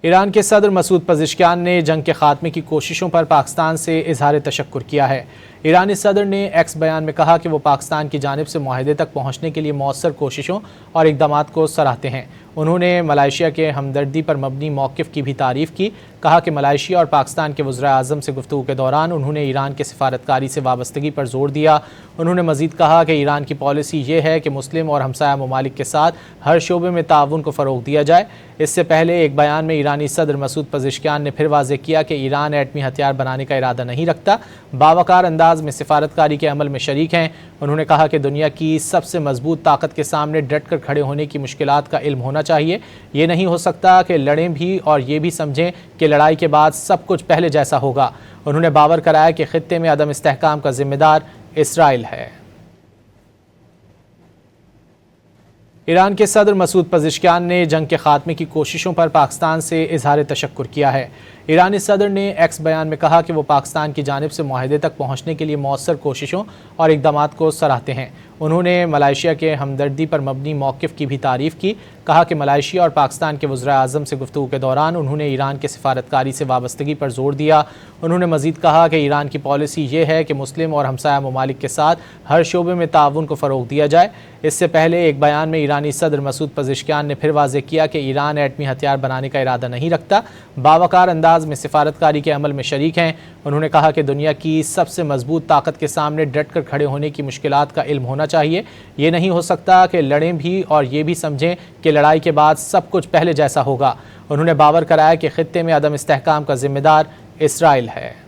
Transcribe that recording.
ایران کے صدر Masoud Pezeshkian نے جنگ کے خاتمے کی کوششوں پر پاکستان سے اظہار تشکر کیا ہے۔ ایرانی صدر نے ایکس بیان میں کہا کہ وہ پاکستان کی جانب سے معاہدے تک پہنچنے کے لیے مؤثر کوششوں اور اقدامات کو سراہتے ہیں۔ انہوں نے ملائیشیا کے ہمدردی پر مبنی موقف کی بھی تعریف کی۔ کہا کہ ملائیشیا اور پاکستان کے وزراء اعظم سے گفتگو کے دوران انہوں نے ایران کے سفارتکاری سے وابستگی پر زور دیا۔ انہوں نے مزید کہا کہ ایران کی پالیسی یہ ہے کہ مسلم اور ہمسایہ ممالک کے ساتھ ہر شعبے میں تعاون کو فروغ دیا جائے۔ اس سے پہلے ایک بیان میں ایرانی صدر مسعود پزشکیان نے پھر واضح کیا کہ ایران ایٹمی ہتھیار بنانے کا ارادہ نہیں رکھتا، باوقار انداز میں سفارتکاری کے عمل میں شریک ہیں۔ انہوں نے کہا کہ دنیا کی سب سے مضبوط طاقت کے سامنے ڈٹ کر کھڑے ہونے کی مشکلات کا علم ہونا چاہیے۔ یہ نہیں ہو سکتا کہ لڑیں بھی اور یہ بھی سمجھیں کہ لڑائی کے بعد سب کچھ پہلے جیسا ہوگا۔ انہوں نے باور کرایا کہ خطے میں عدم استحکام کا ذمہ دار اسرائیل ہے۔ ایران کے صدر مسعود پزشکیان نے جنگ کے خاتمے کی کوششوں پر پاکستان سے اظہار تشکر کیا ہے۔ ایرانی صدر نے ایکس بیان میں کہا کہ وہ پاکستان کی جانب سے معاہدے تک پہنچنے کے لیے مؤثر کوششوں اور اقدامات کو سراہتے ہیں۔ انہوں نے ملائیشیا کے ہمدردی پر مبنی موقف کی بھی تعریف کی۔ کہا کہ ملائیشیا اور پاکستان کے وزراء اعظم سے گفتگو کے دوران انہوں نے ایران کے سفارتکاری سے وابستگی پر زور دیا۔ انہوں نے مزید کہا کہ ایران کی پالیسی یہ ہے کہ مسلم اور ہمسایہ ممالک کے ساتھ ہر شعبے میں تعاون کو فروغ دیا جائے۔ اس سے پہلے ایک بیان میں ایرانی صدر مسعود پزشکیان نے پھر واضح کیا کہ ایران ایٹمی ہتھیار بنانے کا ارادہ نہیں رکھتا، باوقار انداز میں سفارتکاری کے عمل میں شریک ہیں۔ انہوں نے کہا کہ دنیا کی سب سے مضبوط طاقت کے سامنے ڈٹ کر کھڑے ہونے کی مشکلات کا علم ہونا چاہیے۔ یہ نہیں ہو سکتا کہ لڑیں بھی اور یہ بھی سمجھیں کہ لڑائی کے بعد سب کچھ پہلے جیسا ہوگا۔ انہوں نے باور کرایا کہ خطے میں عدم استحکام کا ذمہ دار اسرائیل ہے۔